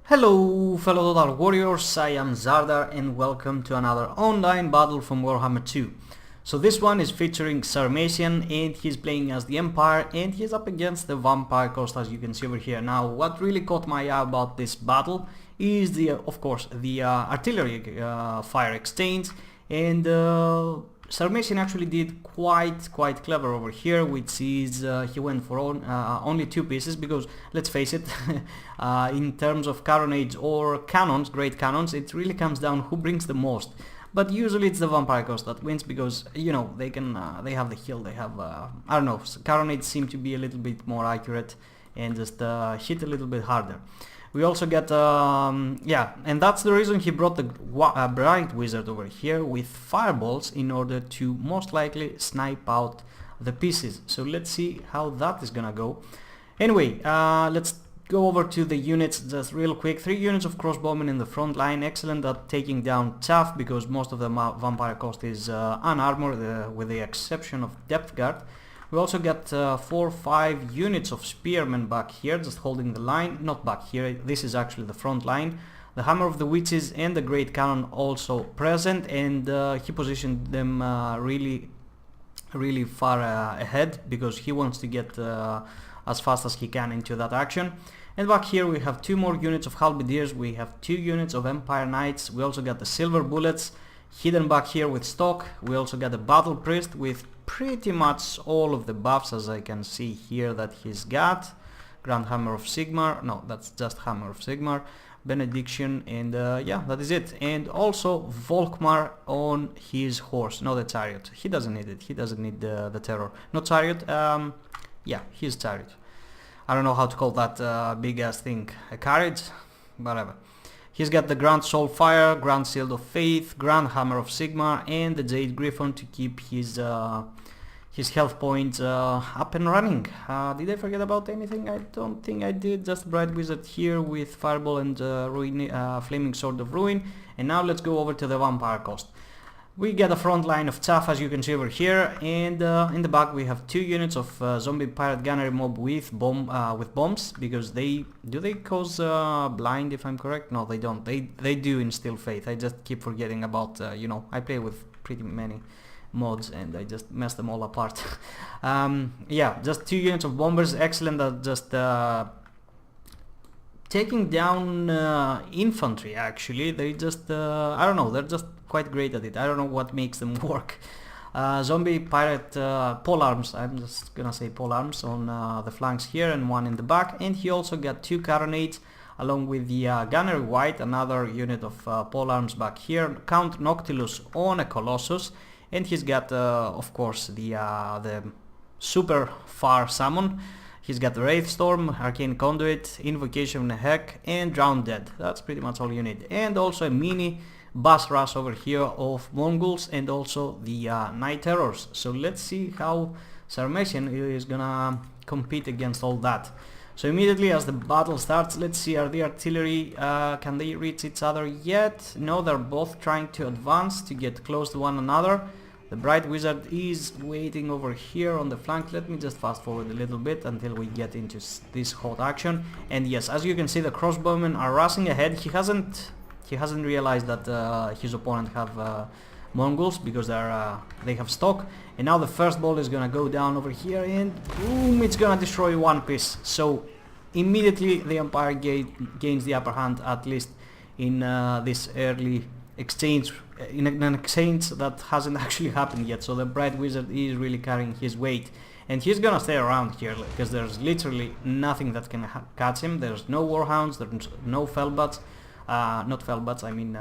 Hello fellow Total Warriors, I am Zardar and welcome to another online battle from Warhammer 2. So this one is featuring Sarmatian and he's playing as the Empire and he's up against the Vampire Coast, as you can see over here. Now what really caught my eye about this battle is of course the artillery fire exchange, and Sarmatian actually did quite clever over here, which is he went for only two pieces, because let's face it, in terms of carronades or cannons, great cannons, it really comes down who brings the most. But usually it's the Vampire Coast that wins, because you know they have the hill, they have I don't know, carronades seem to be a little bit more accurate and just hit a little bit harder. We also get, yeah, and that's the reason he brought the Bright Wizard over here with fireballs, in order to most likely snipe out the pieces. So let's see how that is gonna go. Anyway, let's go over to the units just real quick. 3 units of crossbowmen in the front line, excellent at taking down chaff, because most of the Vampire Coast is unarmored, with the exception of Depth Guard. We also get 4 or 5 units of spearmen back here, just holding the line. Not back here, this is actually the front line. The Hammer of the Witches and the Great Cannon also present, and he positioned them really far ahead, because he wants to get as fast as he can into that action. And back here we have 2 more units of Halberdiers, we have 2 units of Empire Knights, we also got the Silver Bullets hidden back here with stock. We also got the Battle Priest with pretty much all of the buffs, as I can see here that he's got. Grand Hammer of Sigmar, no, that's just Hammer of Sigmar, Benediction, and yeah, that is it. And also Volkmar on his horse, not the chariot. He doesn't need it, he doesn't need the terror. Not chariot, yeah, his chariot. I don't know how to call that big ass thing, a carriage, whatever. He's got the Grand Soul Fire, Grand Shield of Faith, Grand Hammer of Sigmar, and the Jade Griffon to keep his health points up and running. Did I forget about anything? I don't think I did. Just Bright Wizard here with Fireball and Flaming Sword of Ruin. And now let's go over to the Vampire Coast. We get a front line of chaff, as you can see over here, and in the back we have 2 units of zombie pirate gunnery mob with bombs, because they cause blind, if I'm correct? No, they don't. They do in Still Faith. I just keep forgetting about you know, I play with pretty many mods and I just mess them all apart. Yeah, just 2 units of bombers, excellent at just taking down infantry. Actually, they just I don't know, they're just quite great at it. I don't know what makes them work. Zombie pirate pole arms, I'm just gonna say pole arms on the flanks here, and 1 in the back. And he also got 2 carronades along with the gunnery white, another unit of pole arms back here. Count Noctilus on a Colossus, and he's got of course the super far summon. He's got the Wraith Storm, Arcane Conduit, Invocation of Heck, and Drowned Dead. That's pretty much all you need. And also a mini Bus Rush over here of Mongols, and also the Night Terrors. So let's see how Sarmatian is gonna compete against all that. So immediately as the battle starts, let's see, are the artillery, can they reach each other yet? No, they're both trying to advance to get close to one another. The Bright Wizard is waiting over here on the flank. Let me just fast forward a little bit until we get into this hot action. And yes, as you can see, the crossbowmen are rushing ahead. He hasn't realized that his opponent have Mongols, because they have stock. And now the first ball is gonna go down over here, and boom, it's gonna destroy 1 piece. So immediately the Empire gains the upper hand, at least in this early exchange, in an exchange that hasn't actually happened yet. So the Bright Wizard is really carrying his weight, and he's gonna stay around here, because there's literally nothing that can catch him. There's no Warhounds, there's no Fellbats, not Fellbats, I mean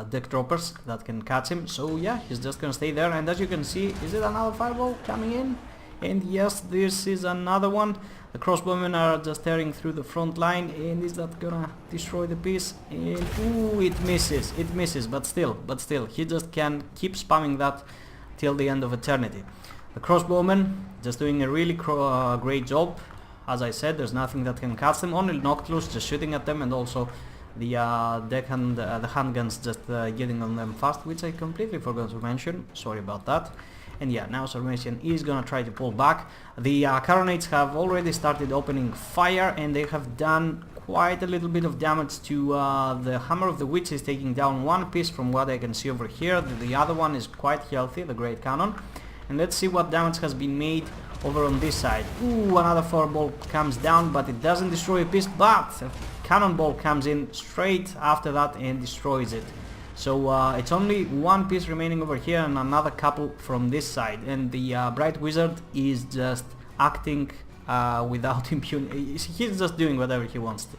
deck droppers that can catch him. So yeah, he's just gonna stay there. And as you can see, is it another fireball coming in? And yes, this is another one. The crossbowmen are just tearing through the front line, and is that gonna destroy the piece? And ooh, it misses, but still, he just can keep spamming that till the end of eternity. The crossbowmen just doing a really great job. As I said, there's nothing that can catch them, only Noctilus just shooting at them, and also the the handguns just getting on them fast, which I completely forgot to mention, sorry about that. And yeah, now Sarmatian is gonna try to pull back. The carronades have already started opening fire, and they have done quite a little bit of damage to the Hammer of the Witch is taking down one piece from what I can see over here. The other one is quite healthy, the Great Cannon. And let's see what damage has been made over on this side. Ooh, another fireball comes down, but it doesn't destroy a piece, but a cannonball comes in straight after that and destroys it. So it's only one piece remaining over here and another couple from this side. And the Bright Wizard is just acting without impunity. He's just doing whatever he wants to.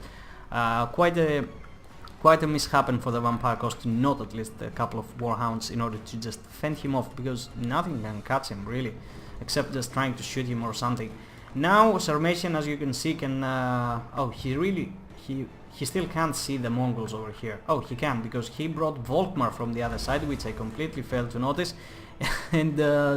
Quite a mishap for the Vampire Cost to not at least a couple of Warhounds in order to just fend him off, because nothing can catch him really, except just trying to shoot him or something. Now Sarmatian, as you can see, can oh, he still can't see the Mongols over here. Oh, he can, because he brought Volkmar from the other side, which I completely failed to notice. And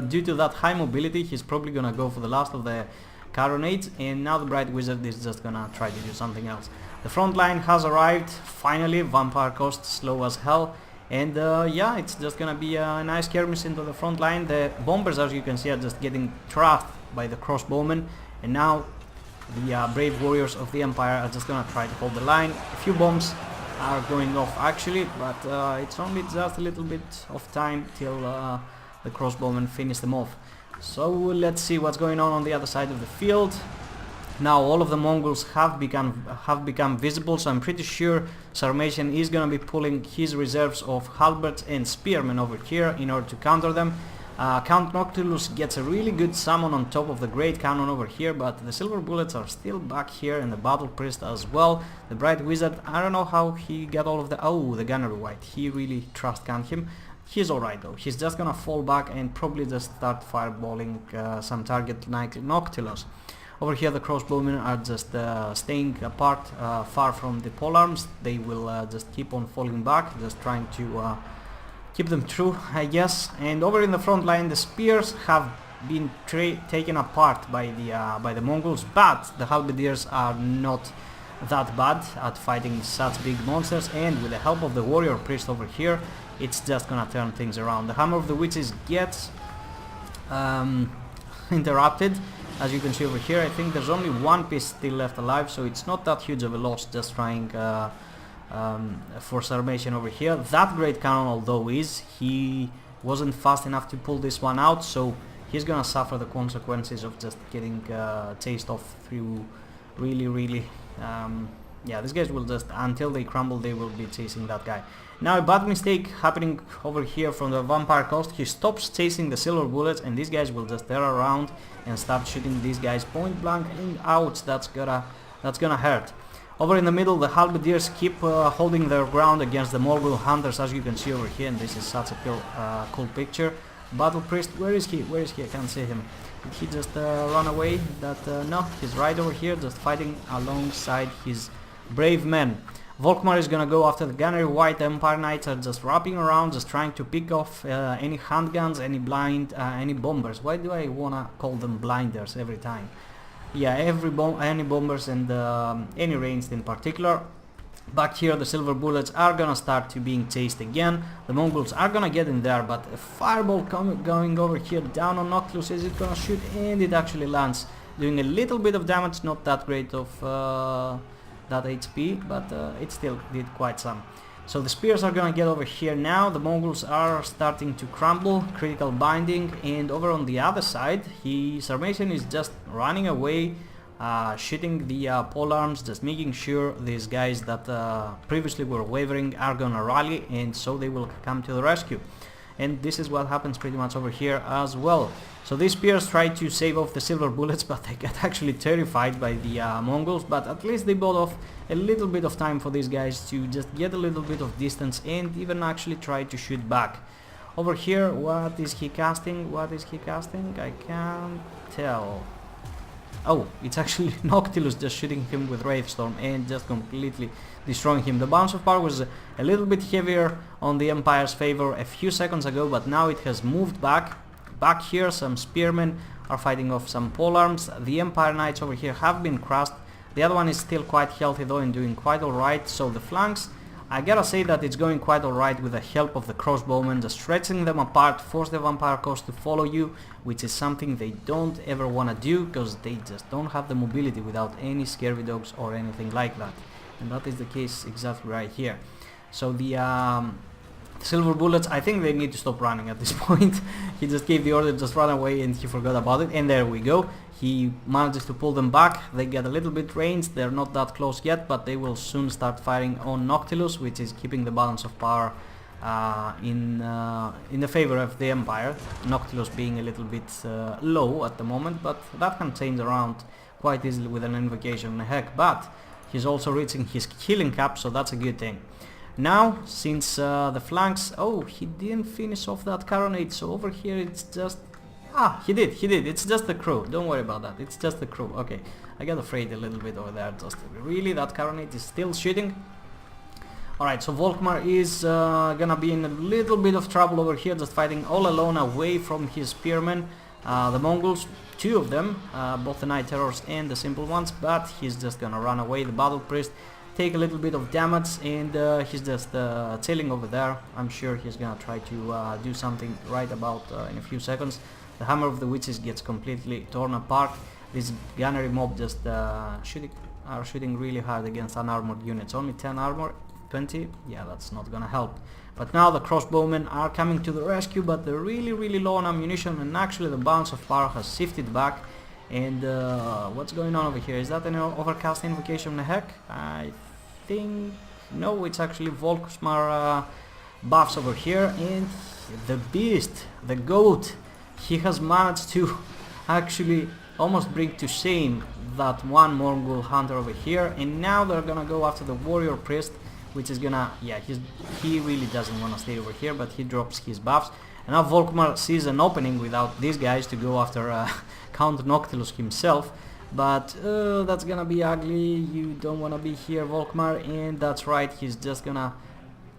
due to that high mobility, he's probably gonna go for the last of the Carronades, and now the Bright Wizard is just gonna try to do something else. The front line has arrived, finally. Vampire Cost slow as hell, and yeah, it's just gonna be a nice skirmish into the front line. The bombers, as you can see, are just getting trashed by the crossbowmen, and now the brave warriors of the Empire are just gonna try to hold the line. A few bombs are going off actually, but it's only just a little bit of time till the crossbowmen finish them off. So let's see what's going on the other side of the field. Now all of the Mongols have become visible, so I'm pretty sure Sarmatian is gonna be pulling his reserves of halberds and spearmen over here in order to counter them. Count Noctilus gets a really good summon on top of the Great Cannon over here, but the Silver Bullets are still back here, and the Battle Priest as well. The Bright Wizard, I don't know how he got all of the... Oh, the Gunnery White, he really trust canned him. He's alright though, he's just gonna fall back and probably just start fireballing some target like Noctilus. Over here the crossbowmen are just staying apart, far from the polearms. They will just keep on falling back, just trying to keep them true, I guess. And over in the front line, the spears have been taken apart by the Mongols, but the halberdiers are not that bad at fighting such big monsters, and with the help of the warrior priest over here, it's just gonna turn things around. The Hammer of the Witches gets interrupted. As you can see over here, I think there's only one piece still left alive, so it's not that huge of a loss just trying for Sarmatian over here. That Great Cannon, although he wasn't fast enough to pull this one out, so he's gonna suffer the consequences of just getting chased off through really yeah, these guys will just, until they crumble, they will be chasing that guy. Now a bad mistake happening over here from the Vampire Coast. He stops chasing the Silver Bullets, and these guys will just tear around and start shooting these guys point blank, and ouch, that's gonna hurt. Over in the middle, the halberdiers keep holding their ground against the Morgul Hunters, as you can see over here, and this is such a cool picture. Battle Priest, where is he? Where is he? I can't see him. Did he just run away? No, he's right over here, just fighting alongside his brave men. Volkmar is gonna go after the Gunnery White. Empire Knights are just wrapping around, just trying to pick off any handguns, any bombers. Why do I wanna call them blinders every time? Yeah, any bombers and any ranged in particular. Back here the Silver Bullets are gonna start to being chased again. The Mongols are gonna get in there, but a fireball going over here down on Noctilus. Is it gonna shoot? And it actually lands, doing a little bit of damage, not that great of that HP, but it still did quite some. So the spears are gonna get over here now. The Mongols are starting to crumble, critical binding, and over on the other side, Sarmatian is just running away, shooting the polearms, just making sure these guys that previously were wavering are gonna rally, and so they will come to the rescue. And this is what happens pretty much over here as well. So these spears try to save off the Silver Bullets, but they get actually terrified by the Mongols, but at least they bought off a little bit of time for these guys to just get a little bit of distance and even actually try to shoot back. Over here, what is he casting? What is he casting? I can't tell. Oh, it's actually Noctilus just shooting him with Wraithstorm and just completely destroying him. The bounce of power was a little bit heavier on the Empire's favor a few seconds ago, but now it has moved back. Back here, some spearmen are fighting off some polearms. The Empire Knights over here have been crushed. The other one is still quite healthy though and doing quite alright. So the flanks, I gotta say that it's going quite alright with the help of the crossbowmen, just stretching them apart, force the Vampire Coast to follow you, which is something they don't ever wanna do, because they just don't have the mobility without any scurvy dogs or anything like that. and that is the case exactly right here. So the silver bullets, I think they need to stop running at this point. He just gave the order, just run away, and he forgot about it, and there we go. He manages to pull them back. They get a little bit ranged, they're not that close yet, but they will soon start firing on Noctilus, which is keeping the balance of power in the favor of the Empire. Noctilus being a little bit low at the moment, but that can change around quite easily with an invocation and a heck, but he's also reaching his healing cap, so that's a good thing. Now, since the flanks... Oh, he didn't finish off that carronade, so over here it's just... Ah, he did, it's just the crew, don't worry about that, it's just the crew. Okay, I got afraid a little bit over there, just really, that carronade is still shooting. Alright, so Volkmar is gonna be in a little bit of trouble over here, just fighting all alone away from his spearmen. The Mongols, two of them, both the Night Terrors and the simple ones, but he's just gonna run away. The Battle Priest take a little bit of damage, and he's just chilling over there. I'm sure he's gonna try to do something right about in a few seconds. The Hammer of the Witches gets completely torn apart. This gunnery mob just shooting really hard against unarmored units. Only 10 armor, 20? Yeah, that's not gonna help. But now the crossbowmen are coming to the rescue, but they're really low on ammunition, and actually the balance of power has shifted back. And what's going on over here? Is that an overcast invocation the heck? I think... no, it's actually Volkmar buffs over here, and the beast, the goat, he has managed to actually almost bring to shame that one Mongol hunter over here, and now they're gonna go after the warrior priest, which is gonna... yeah, he really doesn't want to stay over here, but he drops his buffs. And now Volkmar sees an opening without these guys to go after Count Noctilus himself, but that's gonna be ugly. You don't wanna be here, Volkmar, and that's right, he's just gonna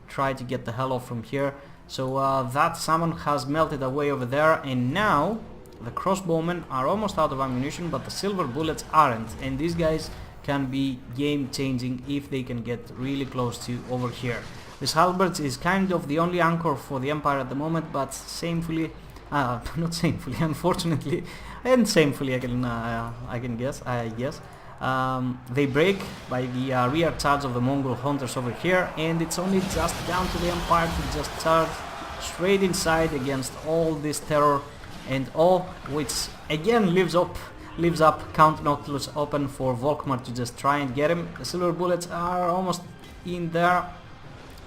try to get the hell off from here. So that summon has melted away over there, and now the crossbowmen are almost out of ammunition, but the silver bullets aren't, and these guys can be game changing if they can get really close to over here. This halberd is kind of the only anchor for the Empire at the moment, but shamefully, not shamefully, unfortunately, and shamefully I guess, they break by the rear charge of the Mongol hunters over here, and it's only just down to the Empire to just charge straight inside against all this terror and all, which again leaves up Count Noctilus open for Volkmar to just try and get him. The silver bullets are almost in there,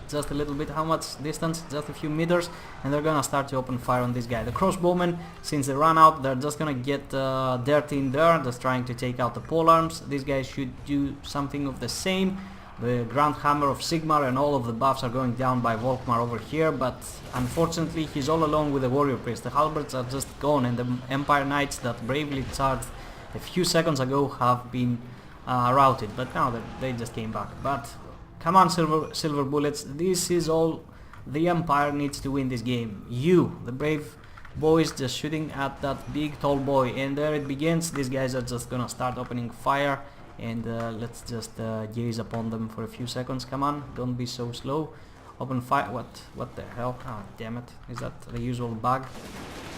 just a little bit. How much distance? Just a few meters, and they're gonna start to open fire on this guy. The crossbowmen, since they run out, they're just gonna get dirty in there, just trying to take out the polearms. These guys should do something of the same. The Grand Hammer of Sigmar and all of the buffs are going down by Volkmar over here, but unfortunately he's all alone with the warrior priest. The halberds are just gone, and the Empire Knights that bravely charged a few seconds ago have been routed, but now they just came back. But come on, silver bullets, this is all the Empire needs to win this game. You, the brave boys, just shooting at that big tall boy, and there it begins. These guys are just gonna start opening fire, and let's just gaze upon them for a few seconds. Come on, don't be so slow. Open fire. What the hell? Ah, damn it. Is that the usual bug?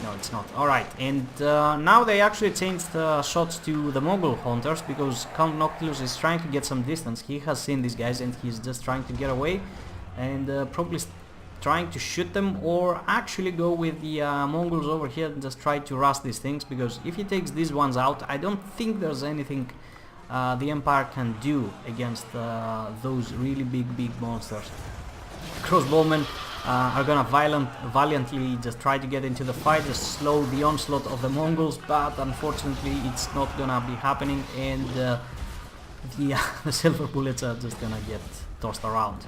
No, it's not. Alright, and now they actually changed shots to the Mongol hunters, because Count Noctilus is trying to get some distance. He has seen these guys and he's just trying to get away, and probably trying to shoot them, or actually go with the Mongols over here and just try to rush these things, because if he takes these ones out, I don't think there's anything the Empire can do against those really big monsters. Crossbowmen are gonna valiantly just try to get into the fight, just slow the onslaught of the Mongols, but unfortunately it's not gonna be happening, and the silver bullets are just gonna get tossed around.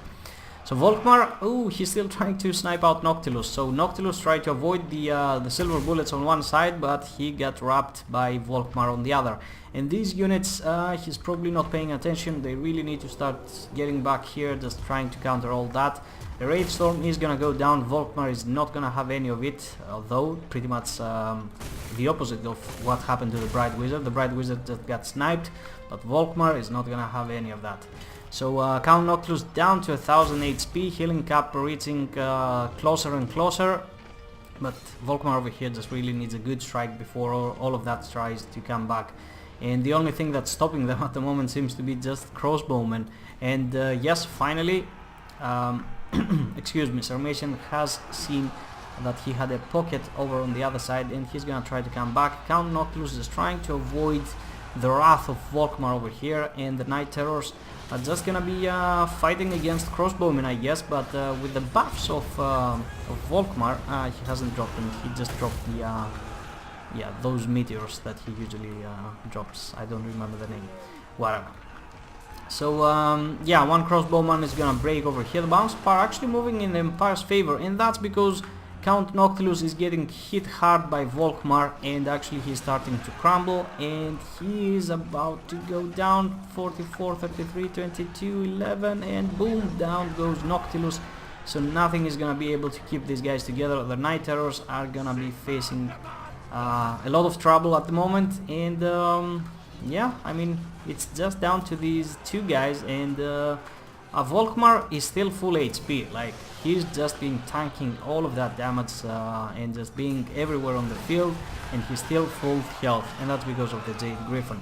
So Volkmar, oh, he's still trying to snipe out Noctilus. So Noctilus tried to avoid the silver bullets on one side, but he got wrapped by Volkmar on the other. And these units, he's probably not paying attention. They really need to start getting back here, just trying to counter all that. The Wraith Storm is gonna go down. Volkmar is not gonna have any of it, although pretty much the opposite of what happened to the Bright Wizard. The Bright Wizard just got sniped, but Volkmar is not gonna have any of that. So Count Noctilus down to 1000 HP, healing cap reaching closer and closer, but Volkmar over here just really needs a good strike before all of that tries to come back. and the only thing that's stopping them at the moment seems to be just crossbowmen. And yes, finally, excuse me, Sarmatian has seen that he had a pocket over on the other side, and he's gonna try to come back. Count Noctilus is trying to avoid the wrath of Volkmar over here, and the Night Terrors are just gonna be fighting against crossbowmen, I guess, but with the buffs of Volkmar, he hasn't dropped them. He just dropped the yeah, those meteors that he usually drops. I don't remember the name. Whatever. So yeah, one crossbowman is gonna break over here. The bounce are actually moving in the Empire's favor, and that's because Count Noctilus is getting hit hard by Volkmar, and actually he's starting to crumble, and he is about to go down. 44, 33, 22, 11, and boom, down goes Noctilus. So nothing is gonna be able to keep these guys together. The Night Terrors are gonna be facing a lot of trouble at the moment, and yeah, I mean, it's just down to these two guys, and Volkmar is still full HP, like he's just been tanking all of that damage and just being everywhere on the field, and he's still full health, and that's because of the Jade Griffin.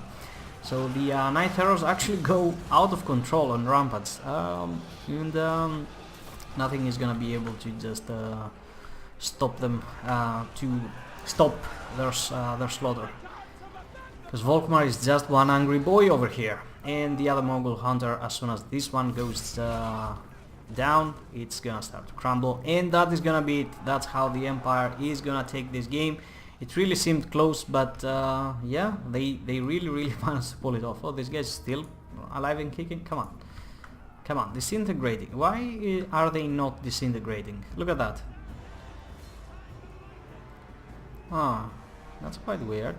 So the Night Terrors actually go out of control on ramparts, and nothing is gonna be able to just stop them, to stop their slaughter. Because Volkmar is just one angry boy over here, and the other Mongol hunter, as soon as this one goes down, it's gonna start to crumble, and that is gonna be it. That's how the Empire is gonna take this game. It really seemed close, but yeah, they really managed to pull it off. Oh, this guy's still alive and kicking. Come on, come on, disintegrating. Why are they not disintegrating? Look at that. Ah, that's quite weird.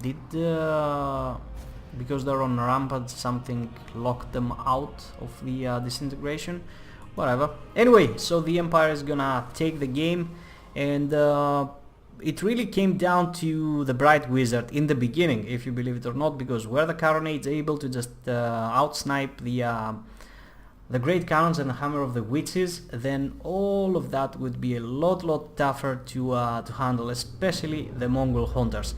Did because they're on rampart, something locked them out of the disintegration? Whatever. Anyway, so the Empire is gonna take the game, and it really came down to the Bright Wizard in the beginning, if you believe it or not, because were the Carronades able to just outsnipe the Great Cannons and the Hammer of the Witches, then all of that would be a lot tougher to handle, especially the Mongol hunters.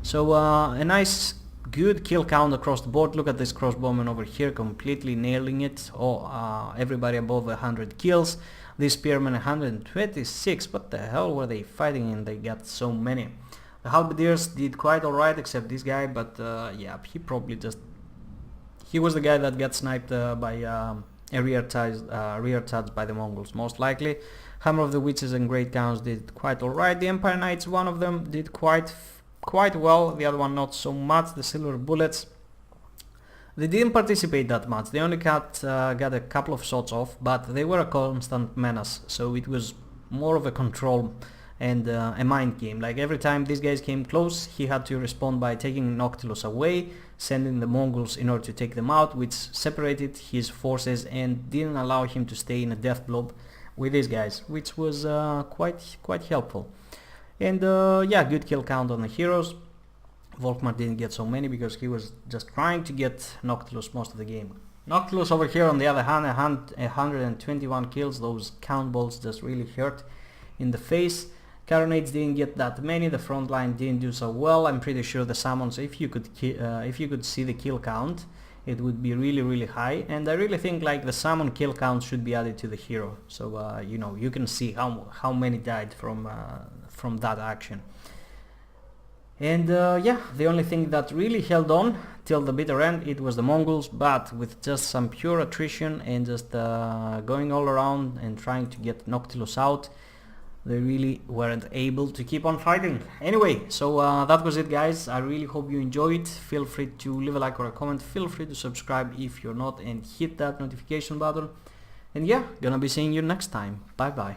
So a nice good kill count across the board. Look at this crossbowman over here, completely nailing it. Oh, everybody above 100 kills. This spearman 126. What the hell were they fighting in? They got so many. The halberdiers did quite alright, except this guy, but yeah, he probably just... he was the guy that got sniped by rear charge by the Mongols, most likely. Hammer of the Witches and Great Cannons did quite alright. The Empire Knights, one of them did quite well, the other one not so much. The Silver Bullets, they didn't participate that much. They only got a couple of shots off, but they were a constant menace, so it was more of a control and a mind game. Like every time these guys came close, he had to respond by taking Noctilus away, sending the Mongols in order to take them out, which separated his forces and didn't allow him to stay in a death blow with these guys, which was quite helpful. And yeah, good kill count on the heroes. Volkmar didn't get so many because he was just trying to get Noctilus most of the game. Noctilus over here on the other hand, 121 kills. Those count balls just really hurt in the face. Carronades didn't get that many. The front line didn't do so well. I'm pretty sure the summons, if you could see the kill count, it would be really high. And I really think like the summon kill count should be added to the hero, so you know, you can see how many died from that action. And yeah, the only thing that really held on till the bitter end, it was the Mongols, but with just some pure attrition and just going all around and trying to get Noctilus out, they really weren't able to keep on fighting. Anyway, so that was it, guys. I really hope you enjoyed. Feel free to leave a like or a comment. Feel free to subscribe if you're not, and hit that notification button. And yeah, gonna be seeing you next time. Bye bye.